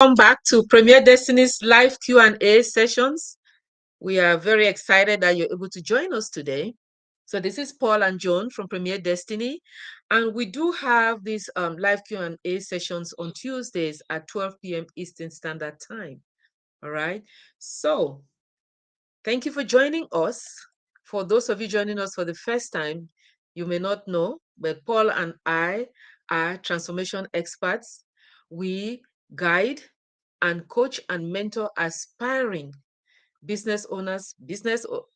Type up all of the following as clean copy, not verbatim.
Welcome back to Premier Destiny's live Q&A sessions. We are very excited that you're able to join us today. So this is Paul and Joan from Premier Destiny, and we do have these live Q&A sessions on Tuesdays at 12 p.m. Eastern Standard Time. All right. So thank you for joining us. For those of you joining us for the first time, you may not know, but Paul and I are transformation experts. We guide and coach and mentor aspiring business owners,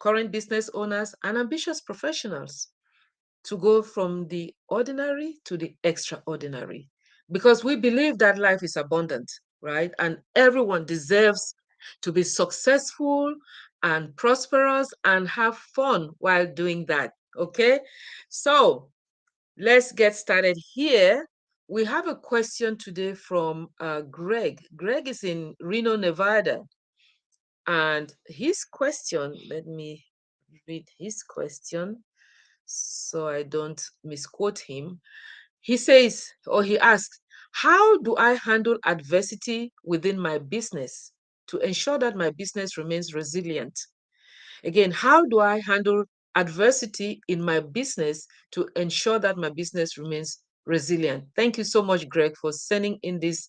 current business owners, and ambitious professionals to go from the ordinary to the extraordinary. Because we believe that life is abundant, right? And everyone deserves to be successful and prosperous and have fun while doing that. Okay. So let's get started here. We have a question today from Greg. Greg is in Reno, Nevada. And his question, let me read his question so I don't misquote him. He says, or he asks, how do I handle adversity within my business to ensure that my business remains resilient? Again, how do I handle adversity in my business to ensure that my business remains resilient? Thank you so much, Greg, for sending in this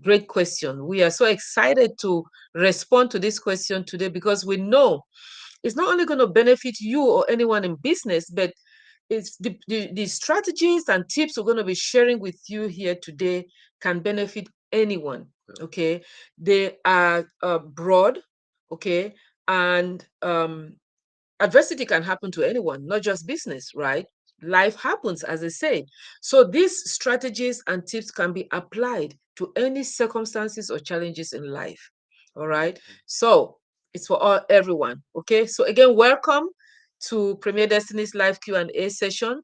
great question. We are so excited to respond to this question today because we know it's not only going to benefit you or anyone in business, but it's the strategies and tips we're going to be sharing with you here today can benefit anyone. Okay, they are broad. Okay, and adversity can happen to anyone, not just business, right? Life happens, as I say. So these strategies and tips can be applied to any circumstances or challenges in life. All right. So it's for everyone. Okay. So again, welcome to Premier Destiny's live Q&A session.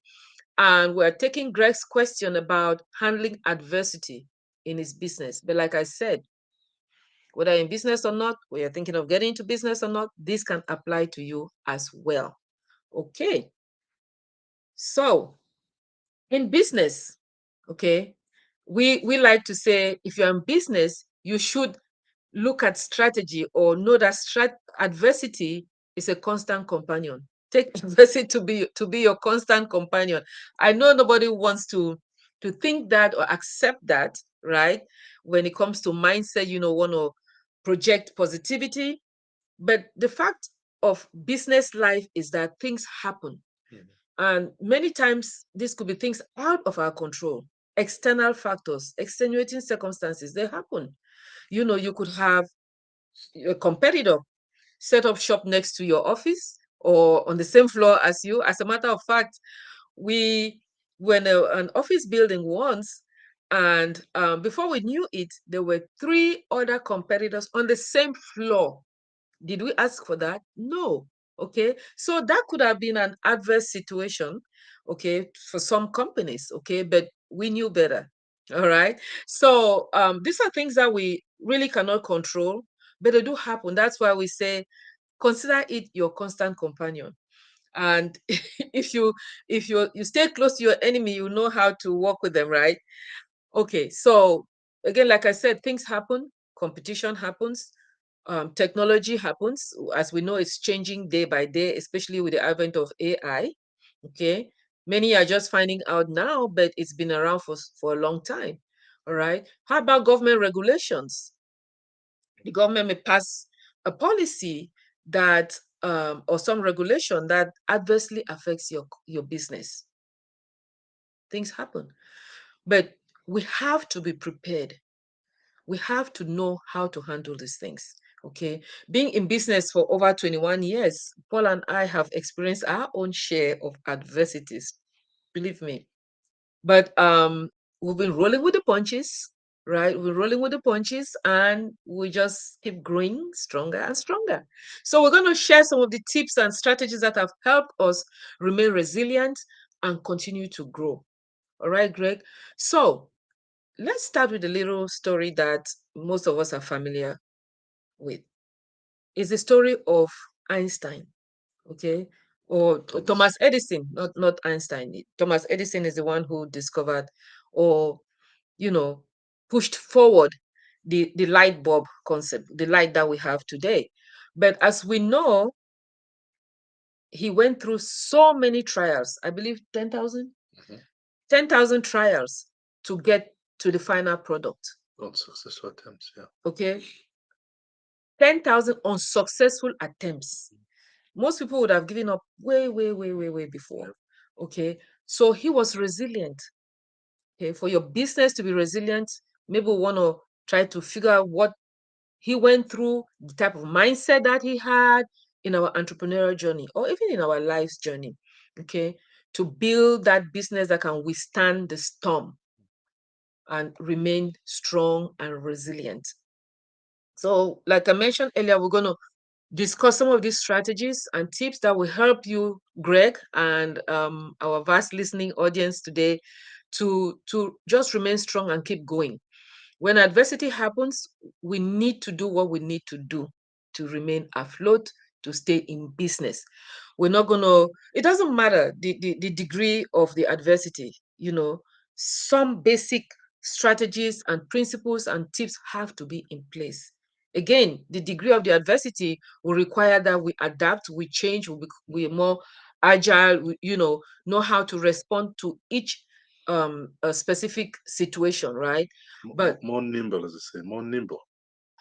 And we're taking Greg's question about handling adversity in his business. But like I said, whether in business or not, or you're thinking of getting into business or not, this can apply to you as well. Okay. So in business, okay, we like to say if you're in business, you should look at strategy or know that adversity is a constant companion. Take adversity to be your constant companion. I know nobody wants to think that or accept that, right? When it comes to mindset, want to project positivity. But the fact of business life is that things happen. And many times, this could be things out of our control, external factors, extenuating circumstances. They happen. You could have a competitor set up shop next to your office or on the same floor as you. As a matter of fact, we were in an office building once, and before we knew it, there were three other competitors on the same floor. Did we ask for that? No. Okay. So that could have been an adverse situation, okay, for some companies, okay, but we knew better. All right. So these are things that we really cannot control, but they do happen. That's why we say consider it your constant companion. And if you stay close to your enemy, you know how to work with them, right? Okay, so again, like I said, things happen, competition happens, technology happens. As we know, it's changing day by day, especially with the advent of AI. Okay, many are just finding out now, but it's been around for a long time. All right. How about government regulations? The government may pass a policy that or some regulation that adversely affects your business. Things happen, but we have to be prepared. We have to know how to handle these things. Okay. Being in business for over 21 years, Paul and I have experienced our own share of adversities, believe me. But we've been rolling with the punches, right? We're rolling with the punches and we just keep growing stronger and stronger. So we're going to share some of the tips and strategies that have helped us remain resilient and continue to grow. All right, Greg. So let's start with a little story that most of us are familiar with. It's the story of Einstein, okay? Or Thomas Edison, not Einstein. Thomas Edison is the one who discovered or, pushed forward the light bulb concept, the light that we have today. But as we know, he went through so many trials. I believe 10,000. 10,000 trials to get to the final product. Unsuccessful attempts, yeah. Okay. 10,000 unsuccessful attempts. Most people would have given up way, way, way, way, way before. Okay. So he was resilient. Okay. For your business to be resilient, maybe we want to try to figure out what he went through, the type of mindset that he had in our entrepreneurial journey or even in our life's journey. Okay. To build that business that can withstand the storm and remain strong and resilient. So, like I mentioned earlier, we're going to discuss some of these strategies and tips that will help you, Greg, and our vast listening audience today to just remain strong and keep going. When adversity happens, we need to do what we need to do to remain afloat, to stay in business. We're not going to, it doesn't matter the degree of the adversity, some basic strategies and principles and tips have to be in place. Again, the degree of the adversity will require that we adapt, we change, we're more agile, know how to respond to each a specific situation, right? But More nimble, as I say, more nimble.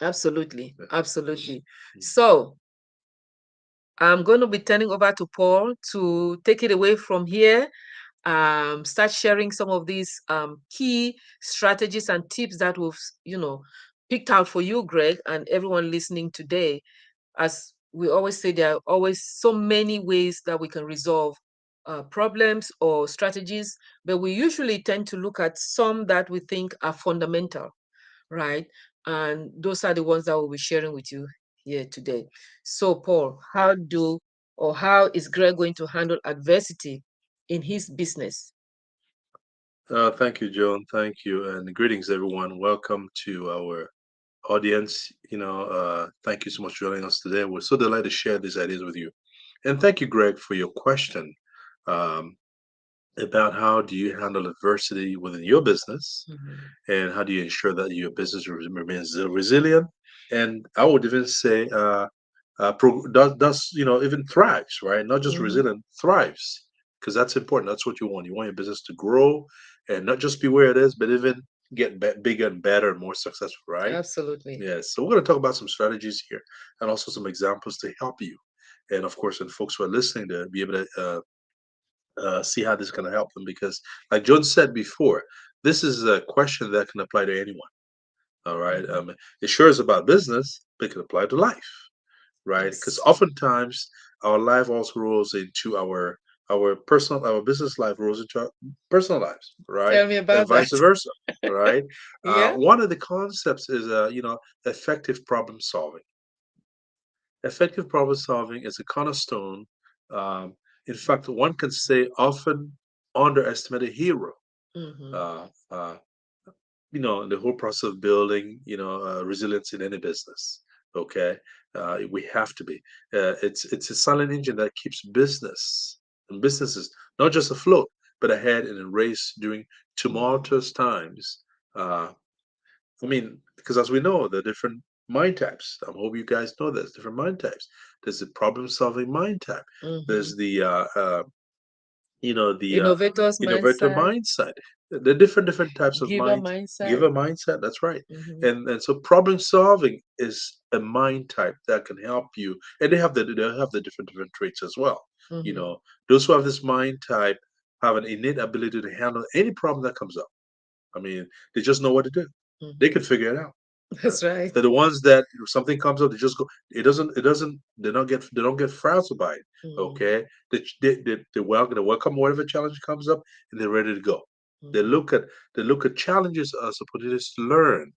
absolutely, Yeah. absolutely. So I'm going to be turning over to Paul to take it away from here. Start sharing some of these key strategies and tips that we've, picked out for you, Greg, and everyone listening today. As we always say, there are always so many ways that we can resolve problems or strategies, but we usually tend to look at some that we think are fundamental, right? And those are the ones that we'll be sharing with you here today. So, Paul, how is Greg going to handle adversity in his business? Thank you, Joan. Thank you, and greetings, everyone. Welcome to our audience. Thank you so much for joining us today. We're so delighted to share these ideas with you, and thank you, Greg, for your question um, about how do you handle adversity within your business, Mhm. and how do you ensure that your business remains resilient, and I would even say does even thrives, right? Not just Mhm. resilient, thrives, because that's important. That's what you want. You want your business to grow and not just be where it is, but even get bigger and better and more successful, right? Absolutely. Yes. So we're going to talk about some strategies here and also some examples to help you, and of course, and folks who are listening to be able to see how this is going to help them, because, like John said before, this is a question that can apply to anyone. All right. Mhm. It sure is about business, but it can apply to life, right? Because Yes. oftentimes our life also rolls into our business life rolls into our personal lives, right? Tell me And about that. vice versa, right? Yeah. One of the concepts is effective problem solving. Effective problem solving is a cornerstone. Um, in fact, one can say often underestimated hero. Hmm. Uh, uh, the whole process of building, resilience in any business. Okay, we have to be. It's a silent engine that keeps business and businesses not just afloat, but ahead in a race during tumultuous times. Uh, because as we know, there are different mind types. I hope you guys know there's different mind types. There's the problem-solving mind type. Hmm. There's the Innovators innovator mindset, mindset. The different types of giver minds. mindset. Giver mindset. That's right. Hmm. And so problem solving is a mind type that can help you. And they have the different traits as well. You Hmm. know, those who have this mind type have an innate ability to handle any problem that comes up. They just know what to do. They Hmm. can figure it out. Uh, That's right. they're the ones that if something comes up, they just go. It doesn't. They don't get frazzled by it. Hmm. Okay, they welcome whatever challenge comes up, and they're ready to go. They Hmm. look at they look at challenges as opportunities to learn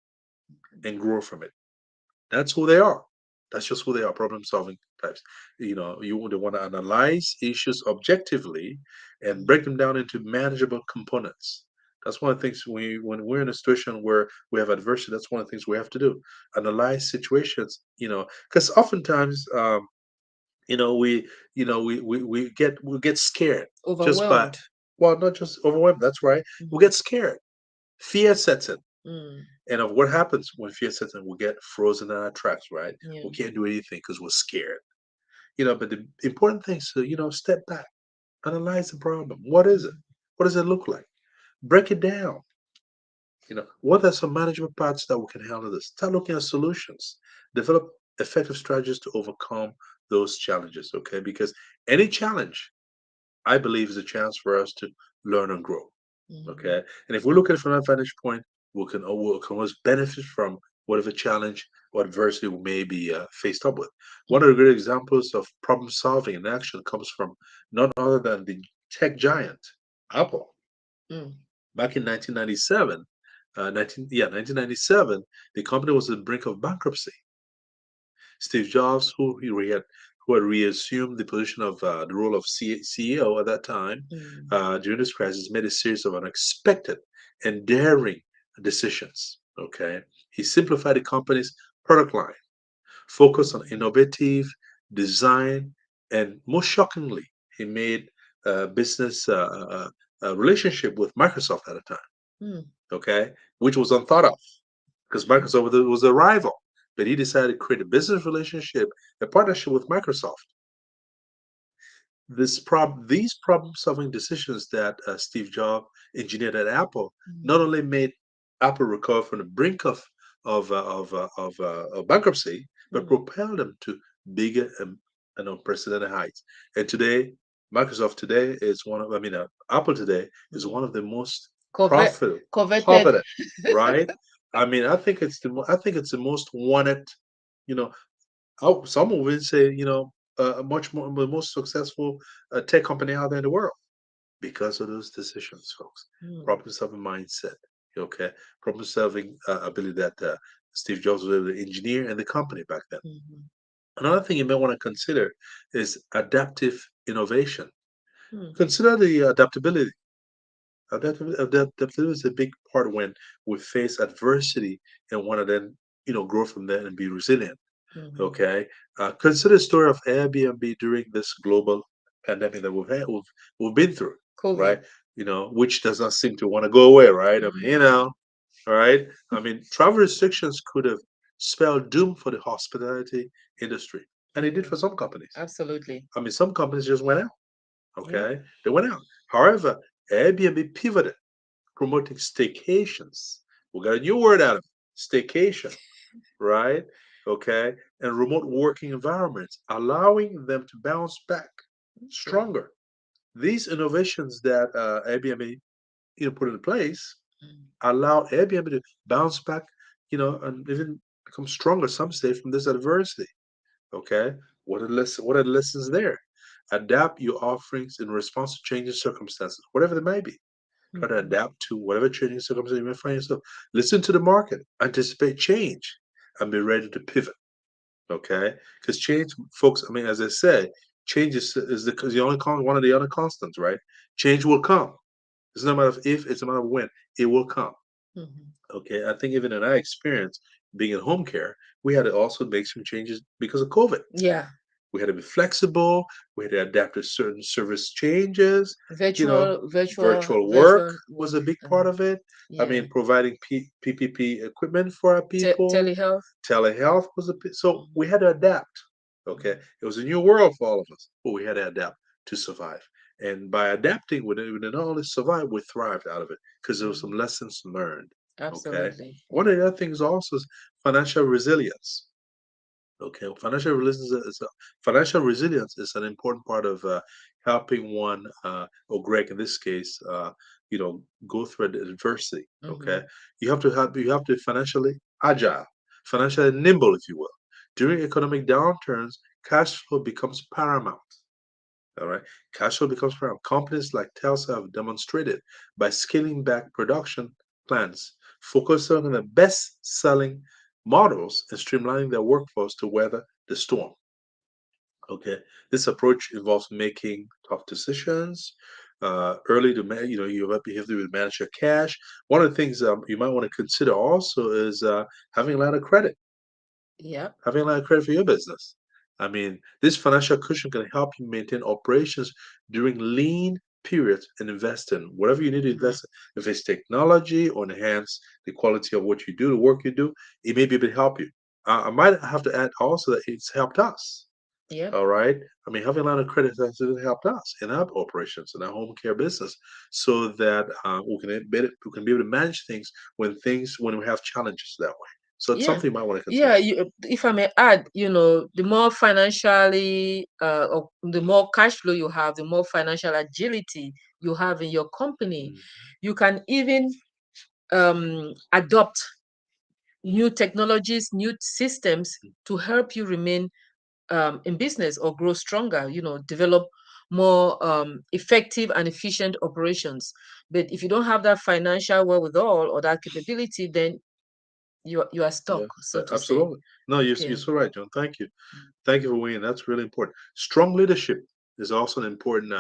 and grow from it. That's who they are. That's just who they are, problem solving types. They want to analyze issues objectively and break them down into manageable components. That's one of the things when we're in a situation where we have adversity, that's one of the things we have to do. Analyze situations, because oftentimes, we get scared just by, Overwhelmed. well, not just overwhelmed, that's right. We Hmm. get scared. Fear sets in. Mm. And of what happens when fear sets in, we get frozen in our tracks, right? Yeah. We can't do anything because we're scared. But the important thing is to, step back, analyze the problem. What is it? Mm. What does it look like? Break it down. What are some management parts that we can handle this? Start looking at solutions. Develop effective strategies to overcome those challenges, okay? Because any challenge, I believe, is a chance for us to learn and grow. Mm. Okay. And if we look at it from that vantage point, we can always benefit from whatever challenge or adversity we may be faced up with. One of the Mm. great examples of problem solving in action comes from none other than the tech giant, Apple. Mm. Back in 1997, 1997, the company was at the brink of bankruptcy. Steve Jobs, who had reassumed the position of the role of CEO at that time Mm. during this crisis, made a series of unexpected and daring decisions. Okay, he simplified the company's product line, focused on Mm. innovative design, and most shockingly, he made a business relationship with Microsoft at the time. Mm. Okay, which was unthought of because Microsoft was a rival. But he decided to create a business relationship, a partnership with Microsoft. These problem-solving decisions that Steve Jobs engineered at Apple not Mm. only made Apple recover from the brink of bankruptcy, but Mm. propelled them to bigger and unprecedented heights. And today, Microsoft today is Apple today is one Mm. of the most Covet, profitable, coveted. coveted, right? I think it's the most wanted, you know, some will even say, much more the most successful tech company out there in the world because of those decisions, folks. Mm. Problem-solving mindset, okay, problem-solving ability that Steve Jobs was able to engineer in the company back then. Mhm. Another thing you may want to consider is adaptive innovation. Mm. Consider the adaptability. Adaptability is a big part when we face adversity and want to then, grow from there and be resilient. Mhm. Okay, consider the story of Airbnb during this global pandemic that we've been through, right? COVID. Which does not seem to want to go away, right? I mean, Mm. all right. I mean, travel restrictions could have spelled doom for the hospitality industry, and it did Mm. for some companies. Absolutely. I mean, some companies just went out. Yep. Okay, they went out. However, Airbnb pivoted, promoting staycations. We got a new word out of it, staycation, right? Okay, and remote working environments, allowing them to bounce back Okay. stronger. These innovations that Airbnb put in place Mm. allow Airbnb to bounce back, and even become stronger. Some say from this adversity. Okay, what are the lessons there? Adapt your offerings in response to changing circumstances, whatever they may be. Try to Mhm. adapt to whatever changing circumstances you may find yourself. Listen to the market, anticipate change, and be ready to pivot. Okay, because change, folks. I mean, as I said, change is the only one of the other constants, right? Change will come. It's not a matter of if; it's a matter of when. It will come. Mhm. Okay, I think even in our experience being in home care, we had to also make some changes because of COVID. Yeah. We had to be flexible. We had to adapt to certain service changes. You know, virtual work Virtual was work. a big part of it. I Yeah. mean, providing PPP equipment for our people. Telehealth. Telehealth was so Mm. we had to adapt. Okay, Mm. it was a new world for all of us, but we had to adapt to survive. And by adapting, we didn't only survive, we thrived out of it because there were some Mm. lessons learned. Okay, Absolutely. one of the other things also is financial resilience. Okay, financial resilience is an important part of helping one, or Greg in this case, go through adversity. Okay, Mhm. you have to be financially agile, financially nimble, if you will. During economic downturns, cash flow becomes paramount. All right, cash flow becomes paramount. Companies like Telsa have demonstrated by scaling back production plans, focusing on the best-selling models, and streamlining their workforce to weather the storm. Okay, this approach involves making tough decisions early to you have to manage your cash. One of the things you might want to consider also is having a line of credit, Yep. having a line of credit for your business. I mean, this financial cushion can help you maintain operations during lean period, and invest in whatever you need to Mhm. invest in. If it's technology or enhance the quality of what you do, the work you do, it may be able to help you. I might have to add also that it's helped us. Yep. All right. I mean, having a line of credit has really helped us in our operations, in our home care business, so that we can be able to manage things when we have challenges that way. So it's Yeah. something you might want to consider. Yeah, if I may add, the more financially, or the more cash flow you have, the more financial agility you have in your company. Mhm. You can even adopt new technologies, new systems to help you remain in business or grow stronger, develop more effective and efficient operations. But if you don't have that financial wherewithal or that capability, then you are stuck, Yeah, so to say. absolutely. No, you're Okay. so right, John. Thank you. Thank you for weighing. That's really important. Strong leadership is also an important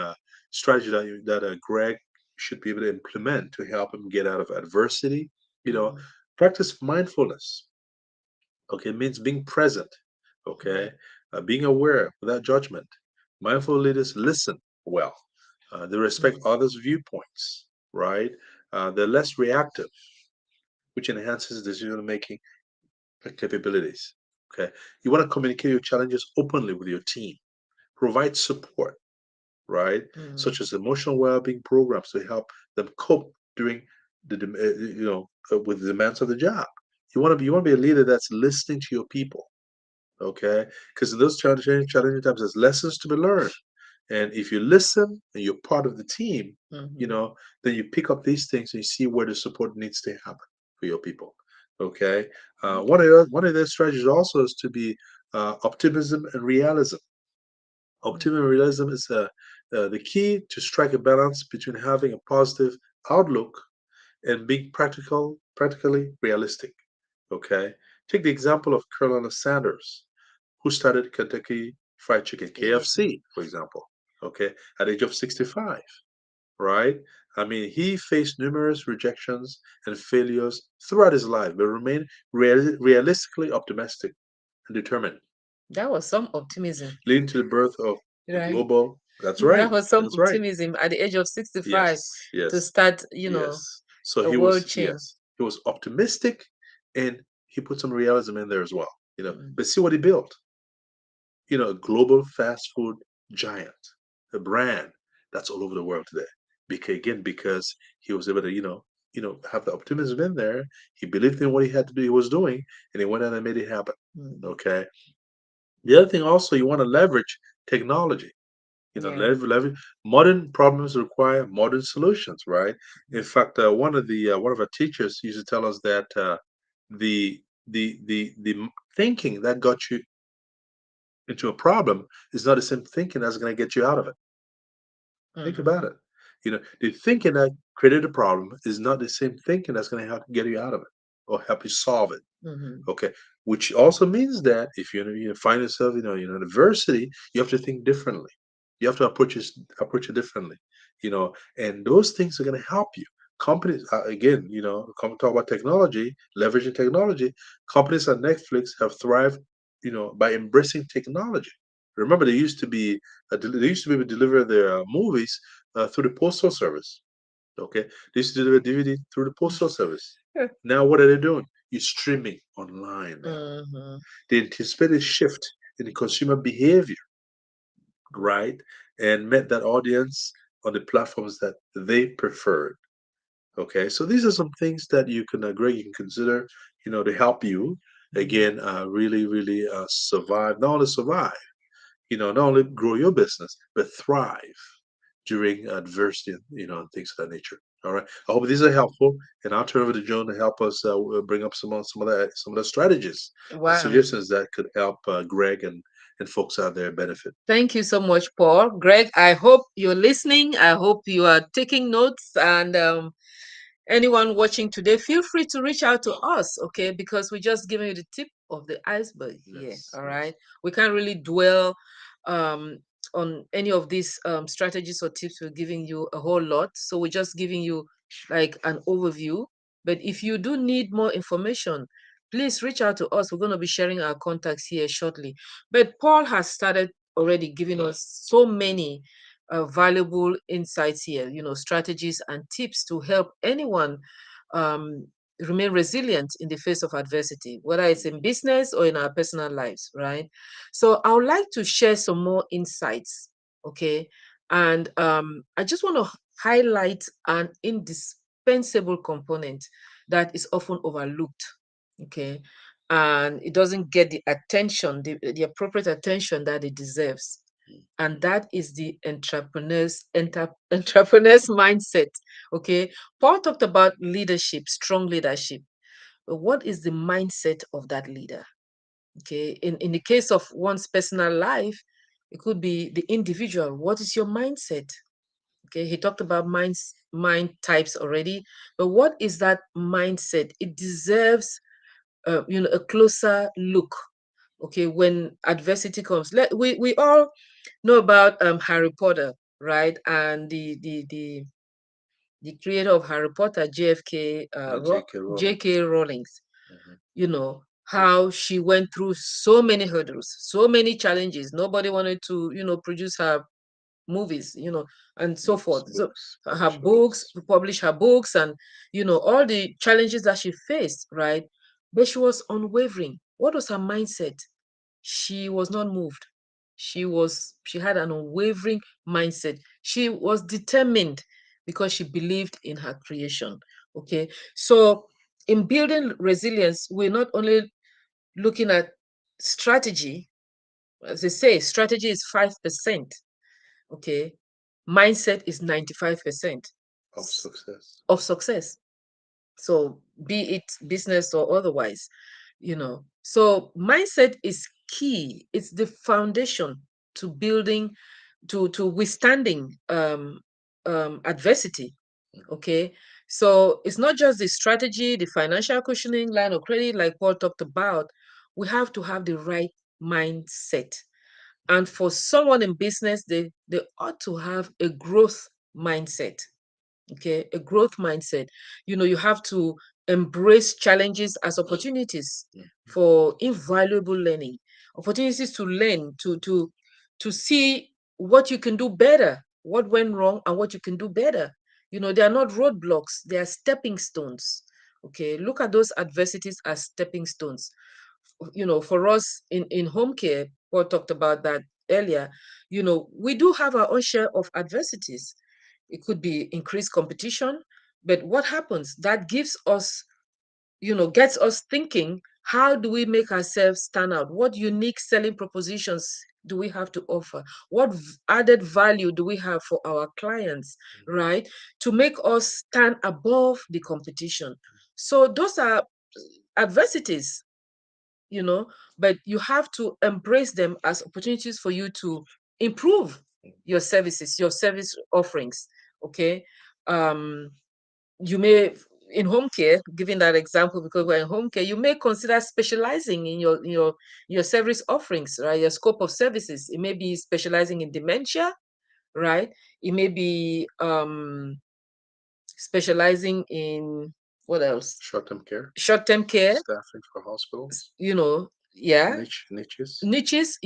strategy that Greg should be able to implement to help him get out of adversity. You know, Mm, practice mindfulness. Okay, it means being present. mm, Okay, being aware without judgment. Mindful leaders listen well. They respect mm, others' viewpoints. Right. They're less reactive, which enhances decision making capabilities. Okay, you want to communicate your challenges openly with your team. Provide support, right? mm. Such as emotional well-being programs to help them cope during with the demands of the job. You want to be a leader that's listening to your people, okay? Because in those challenging times, there's lessons to be learned, and if you listen and you're part of the team, you Mhm, know, then you pick up these things and you see where the support needs to happen for your people. Okay. One of the strategies also is to be optimism and realism. mm, Optimism and realism is the key to strike a balance between having a positive outlook and being practically realistic. Okay. Take the example of Colonel Sanders, who started Kentucky Fried Chicken, yeah. KFC, for example. Okay, at the age of 65, right? I mean, he faced numerous rejections and failures throughout his life, but remained realistically optimistic and determined, That was some optimism, leading to the birth of the right? global. That's That right. was some That's right. optimism at the age of 65 Yes. to Yes. start, Yes. So a he world was, chain. yes, he was optimistic, and he put some realism in there as well. Mm, But see what he built. A global fast food giant, a brand that's all over the world today. Because he was able to, have the optimism in there. He believed in what he had to do, he was doing, and he went out and made it happen. mm, Okay. The other thing also, you want to leverage technology. yeah. Leverage modern problems require modern solutions, right? In fact, one of our teachers used to tell us that the thinking that got you into a problem is not the same thinking that's going to get you out of it. Think Mm-hmm. about it. The thinking that created a problem is not the same thinking that's going to help get you out of it or help you solve it. Mm-hmm. Okay, which also means that if you find yourself, in adversity, you have to think differently. You have to approach it differently. And those things are going to help you. Companies, again, come talk about technology, leveraging technology. Companies like Netflix have thrived, by embracing technology. Remember, they used to be able to deliver their movies through the postal service. Okay, they used to deliver DVD through the postal service. Now, what are they doing? You're streaming online now. Mm-hmm. The anticipated shift in consumer behavior, right? And met that audience on the platforms that they preferred. Okay, so these are some things that Greg, you can consider, to help you again, really, really survive. Not only survive, not only grow your business, but thrive during adversity, and things of that nature. All right. I hope these are helpful, and I'll turn over to Joan to help us bring up some of the strategies and Wow. suggestions that could help Greg and folks out there benefit. Thank you so much, Paul. Greg, I hope you're listening. I hope you are taking notes. And anyone watching today, feel free to reach out to us, okay? Because we're just giving you the tip of the iceberg here, Yes. all Yes. right? We can't really dwell um, on any of these strategies or tips. We're giving you a whole lot. So we're just giving you like an overview. But if you do need more information, please reach out to us. We're going to be sharing our contacts here shortly. But Paul has started already giving us so many valuable insights here, strategies and tips to help anyone um, remain resilient in the face of adversity, whether it's in business or in our personal lives, right? So I would like to share some more insights, okay? And I just want to highlight an indispensable component that is often overlooked, okay? And it doesn't get the attention, the appropriate attention that it deserves. And that is the entrepreneur's mindset. Okay. Paul talked about leadership, strong leadership. But what is the mindset of that leader? Okay. In the case of one's personal life, it could be the individual. What is your mindset? Okay. He talked about mind types already. But what is that mindset? It deserves a closer look. Okay, when adversity comes, we all know about Harry Potter, right? And the creator of Harry Potter, JFK, J.K. Rowling. J.K. Rowling's, Mhm. how she went through so many hurdles, so many challenges. Nobody wanted to, produce her movies, and so Books, forth. So books, her publish the books, books. publish her books, and all the challenges that she faced, right? But she was unwavering. What was her mindset? She was not moved. She had an unwavering mindset. She was determined because she believed in her creation. Okay. So in building resilience, we're not only looking at strategy. As they say, strategy is 5%. Okay. Mindset is 95% Of success. of success. So be it business or otherwise, So mindset is key. It's the foundation to building, to withstanding adversity. Okay. So it's not just the strategy, the financial cushioning, line of credit, like Paul talked about. We have to have the right mindset. And for someone in business, they ought to have a growth mindset. Okay, a growth mindset. You have to embrace challenges as opportunities for invaluable learning, opportunities to learn, to see what you can do better, what went wrong, and what you can do better. They are not roadblocks, they are stepping stones. Okay, look at those adversities as stepping stones. For us in home care, Paul talked about that earlier. We do have our own share of adversities. It could be increased competition, but what happens? That gives us, gets us thinking, how do we make ourselves stand out? What unique selling propositions do we have to offer? What added value do we have for our clients, right? To make us stand above the competition. So those are adversities, but you have to embrace them as opportunities for you to improve your services, your service offerings. Okay. Um, you may, in home care, giving that example because we're in home care, you may consider specializing in your service offerings, right? Your scope of services. It may be specializing in dementia, right? It may be specializing in what else? Short-term care. Short-term care, Staffing for hospitals. yeah, Niches. niches,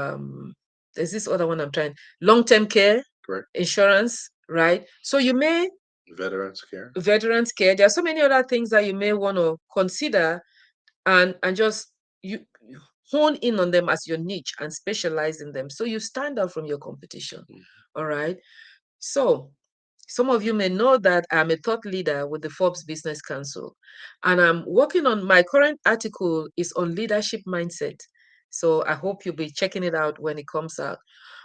um there's this other one I'm trying, long-term care, Correct. insurance, right? So you may, Veterans care. veterans care, there are so many other things that you may want to consider, and just you hone in on them as your niche and specialize in them so you stand out from your competition. All right. So some of you may know that I'm a thought leader with the Forbes Business Council, and I'm working on my current article is on leadership mindset. So I hope you'll be checking it out when it comes out.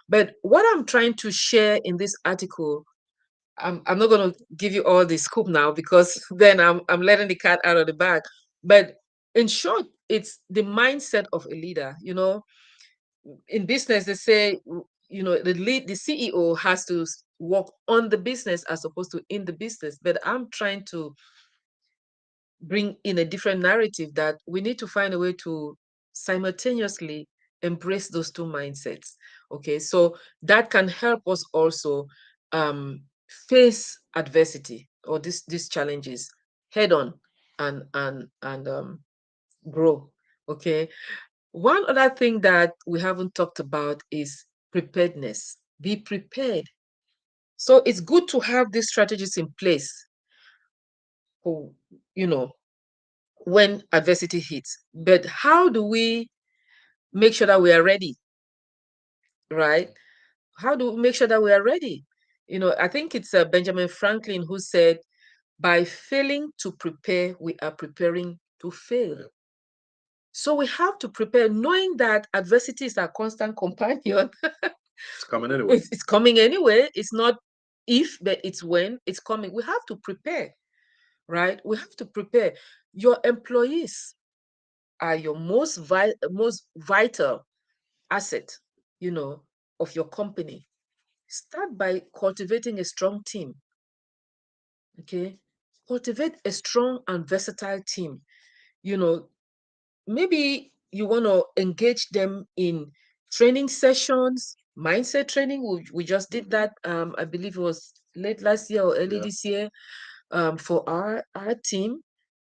But what I'm trying to share in this article, I'm not going to give you all the scoop now because then I'm letting the cat out of the bag. But in short, it's the mindset of a leader. In business, they say, the CEO has to work on the business as opposed to in the business. But I'm trying to bring in a different narrative that we need to find a way to simultaneously embrace those two mindsets. Okay, so that can help us also face adversity or these challenges head on and grow. Okay. One other thing that we haven't talked about is preparedness. Be prepared. So it's good to have these strategies in place for, you know, when adversity hits. But how do we make sure that we are ready, right? How do we make sure that we are ready? I think it's Benjamin Franklin who said, by failing to prepare, we are preparing to fail. So we have to prepare, knowing that adversity is our constant companion. It's coming anyway. It's coming anyway. It's not if, but it's when it's coming. We have to prepare, right? We have to prepare. Your employees are your most vital asset, of your company. Start by cultivating a strong team. Okay, cultivate a strong and versatile team. You know, maybe you want to engage them in training sessions, mindset training. We just did that. I believe it was late last year or early this year. For our team,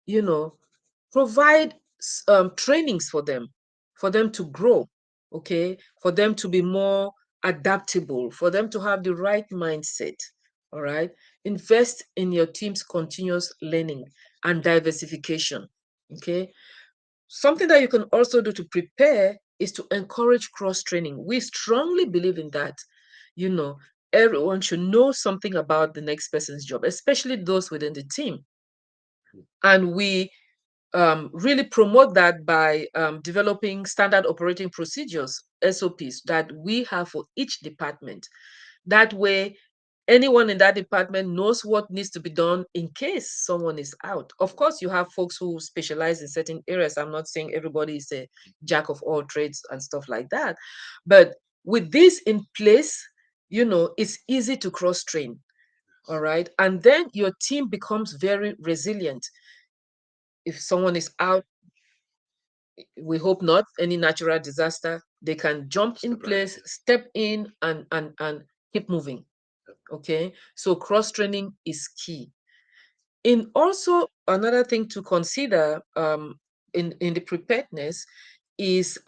you know, provide trainings for them to grow. Okay, for them to be more adaptable, for them to have the right mindset. All right, invest in your team's continuous learning and diversification. Okay, something that you can also do to prepare is to encourage cross training. We strongly believe in that. You know, everyone should know something about the next person's job, especially those within the team. And we really promote that by developing standard operating procedures, SOPs, that we have for each department. That way, anyone in that department knows what needs to be done in case someone is out. Of course, you have folks who specialize in certain areas. I'm not saying everybody is a jack of all trades and stuff like that. But with this in place, it's easy to cross train. All right. And then your team becomes very resilient. If someone is out, we hope not, any natural disaster, they can jump in place, step in, and keep moving. Okay, so cross training is key. In also another thing to consider in the preparedness is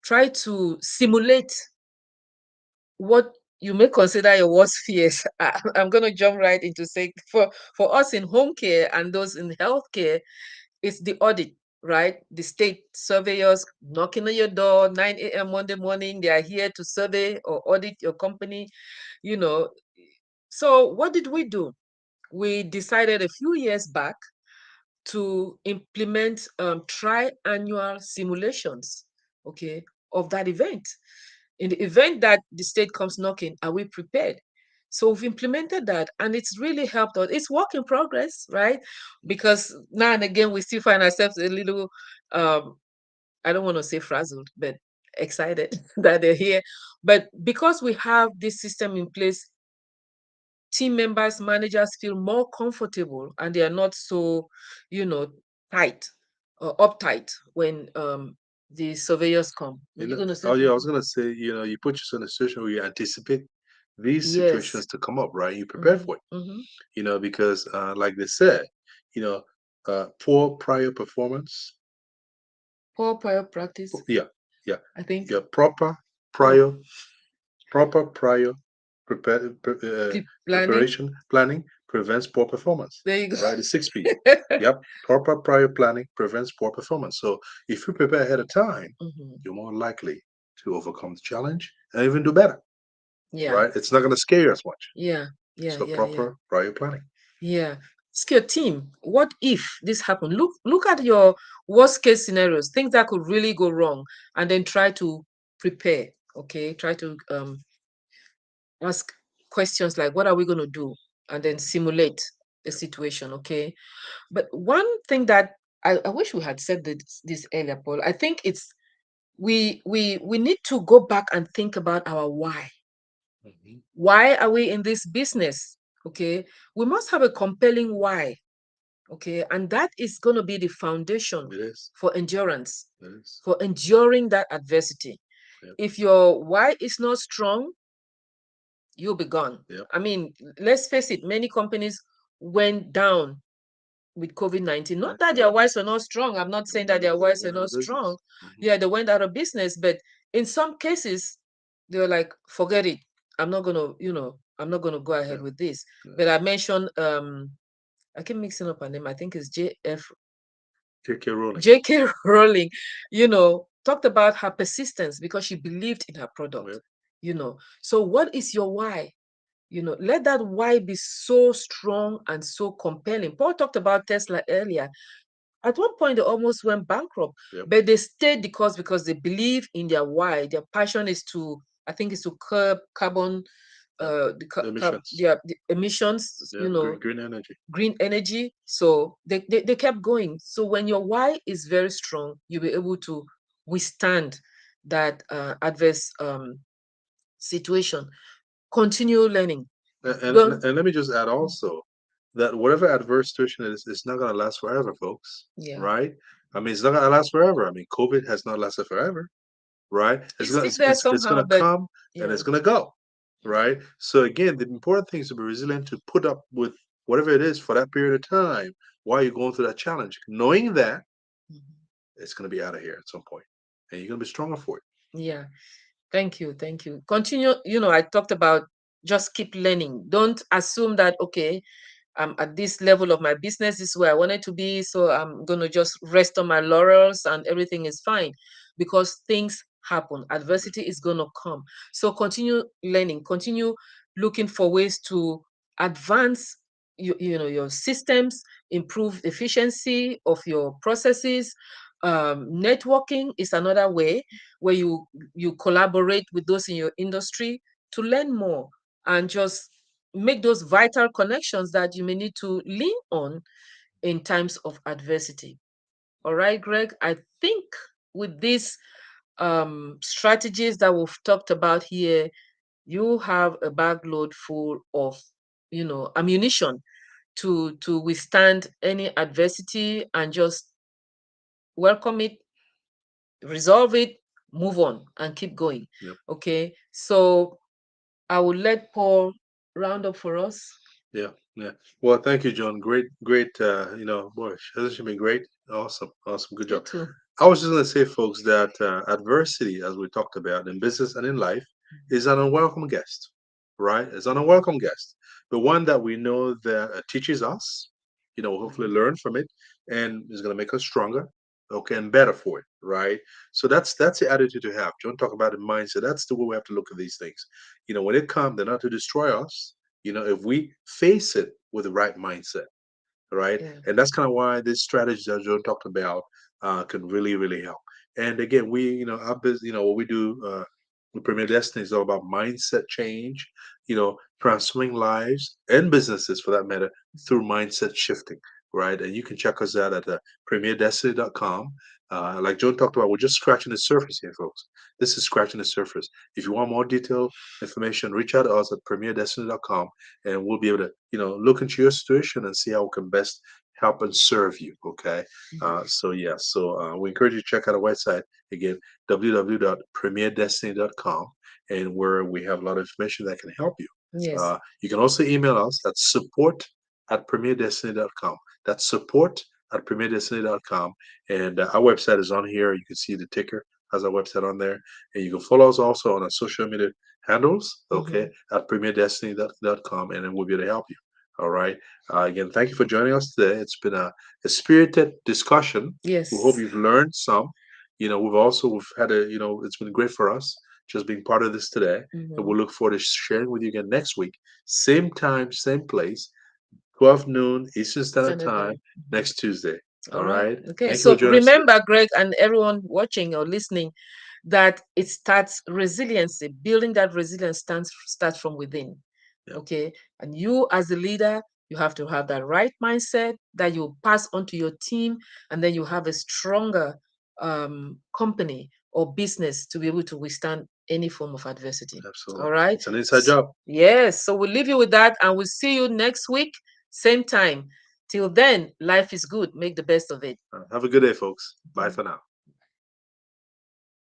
try to simulate what you may consider your worst fears. I'm going to jump right into saying, for us in home care and those in healthcare, it's the audit, right? The state surveyors knocking on your door 9 a.m. Monday morning. They are here to survey or audit your company, you know. So what did we do? We decided a few years back to implement tri-annual simulations, okay, of that event. In the event that the state comes knocking, are we prepared? So we've implemented that, and it's really helped us. It's work in progress, right? Because now and again we still find ourselves a little, I don't want to say frazzled, but excited that they're here. But because we have this system in place, team members, managers feel more comfortable, and they are not so, you know, tight or uptight when the surveyors come. Were you gonna say Oh yeah, I was something? gonna say, you put yourself in a situation where you anticipate these Yes. situations to come up, right? You prepare Mm-hmm. for it, Mm-hmm. because like they said, you know, poor prior performance. Poor prior practice, Yeah, yeah, I think. yeah. Poor Prior, proper prior prepare, planning. preparation planning prevents poor performance. There you Right, the six P's. go. Yep, proper prior planning prevents poor performance. So if you prepare ahead of time, Mm-hmm. you're more likely to overcome the challenge and even do better. Yeah, Right, it's not going to scare you as much. yeah, yeah, So yeah, yeah, proper prior planning. yeah. Ask your team, what if this happened? Look at your worst case scenarios, things that could really go wrong, and then try to prepare. Okay, try to ask questions like, what are we going to do? And then simulate a situation. Okay. But one thing that I wish we had said this earlier, Paul, I think it's we need to go back and think about our why. Mhm. Why are we in this business? Okay. We must have a compelling why. Okay. And that is going to be the foundation It is. for endurance, It is. for enduring that adversity. Yep. If your why is not strong, you'll be gone. Yep. I mean, let's face it, many companies went down with COVID-19. Not that their whys were not strong. I'm not saying that their whys were Went out not of business. strong. Mhm. Yeah, they went out of business, but In some cases, they're like, forget it. I'm not gonna, I'm not gonna go ahead Yeah. with this. Yeah. But I mentioned, I keep mixing up her name. I think it's J.K. Rowling. J.K. Rowling, talked about her persistence because she believed in her product. Yep. So what is your why? Let that why be so strong and so compelling. Paul talked about Tesla earlier. At one point, they almost went bankrupt, Yep. but they stayed because they believe in their why. Their passion is I think, is to curb carbon, Yep. Emissions. the emissions, Yeah. Green energy. green energy. So they kept going. So when your why is very strong, you'll be able to withstand that adverse situation. Continue learning. Don't, And let me just add also that whatever adverse situation is, it's not going to last forever, folks. yeah. Right? I mean, it's not going to last forever. I mean, COVID has not lasted forever. Right? It's still there It's somehow, gonna but come and yeah. it's gonna go. Right? So again, the important thing is to be resilient to put up with whatever it is for that period of time while you're going through that challenge, knowing that Mhm. it's gonna be out of here at some point, and you're gonna be stronger for it. Yeah. Thank you. Thank you. Continue. I talked about just keep learning. Don't assume that, okay, I'm at this level of my business, this is where I want it to be. So I'm going to just rest on my laurels and everything is fine, because things happen. Adversity is going to come. So continue learning, continue looking for ways to advance your systems, improve efficiency of your processes. Networking is another way where you collaborate with those in your industry to learn more and just make those vital connections that you may need to lean on in times of adversity. All right, Greg, I think with these strategies that we've talked about here, you have a backload full of, ammunition to withstand any adversity and just welcome it, resolve it, move on, and keep going. Yep. Okay, so I will let Paul round up for us. Yeah. Yeah. Well, thank you, John. Great. Boy, hasn't she been great? Awesome. Awesome. Good You job. too. I was just going to say, folks, that adversity, as we talked about in business and in life, is an unwelcome guest, right? It's an unwelcome guest, but one that we know that teaches us, we'll hopefully learn from it, and is going to make us stronger, okay, and better for it, right? So that's the attitude to have. John talk about the mindset. That's the way we have to look at these things. When it comes, they're not to destroy us. If we face it with the right mindset, right? Yeah. And that's kind of why this strategy that Joe talked about can really, really help. And again, our business, what we do with Premier Destiny is all about mindset change, transforming lives and businesses for that matter through mindset shifting, right? And you can check us out at premierdestiny.com. Like Joan talked about, we're just scratching the surface here, folks. This is scratching the surface. If you want more detailed information, reach out to us at premierdestiny.com and we'll be able to look into your situation and see how we can best help and serve you. Okay. So we encourage you to check out our website again, www.premierdestiny.com, and where we have a lot of information that can help you. Yes. You can also email us at support@premierdestiny.com. That's support@premierdestiny.com, and our website is on here. You can see the ticker has our website on there, and you can follow us also on our social media handles, Mm-hmm. okay, at premierdestiny.com, and then we'll be able to help you. All right. Again, thank you for joining us today. It's been a spirited discussion. We hope Yes. you've learned some. We've had it's been great for us just being part of this today. And Mm-hmm. we'll look forward to sharing with you again next week. Same time, same place, 12 noon Eastern Standard Standard Time time. Mhm. next Tuesday. All All right. right. Okay. Thank you for So joining us today. remember, Greg, and everyone watching or listening, that it starts resiliency. Building that resilience starts from within. Yeah, Okay. And you, as a leader, you have to have that right mindset that you pass on to your team, and then you have a stronger company or business to be able to withstand any form of adversity. All absolutely. right. It's an inside job. Yes. So we'll leave you with that, and we'll see you next week, same time. Till then, life is good. Make the best of it. Have a good day, folks. Bye Mhm. for now.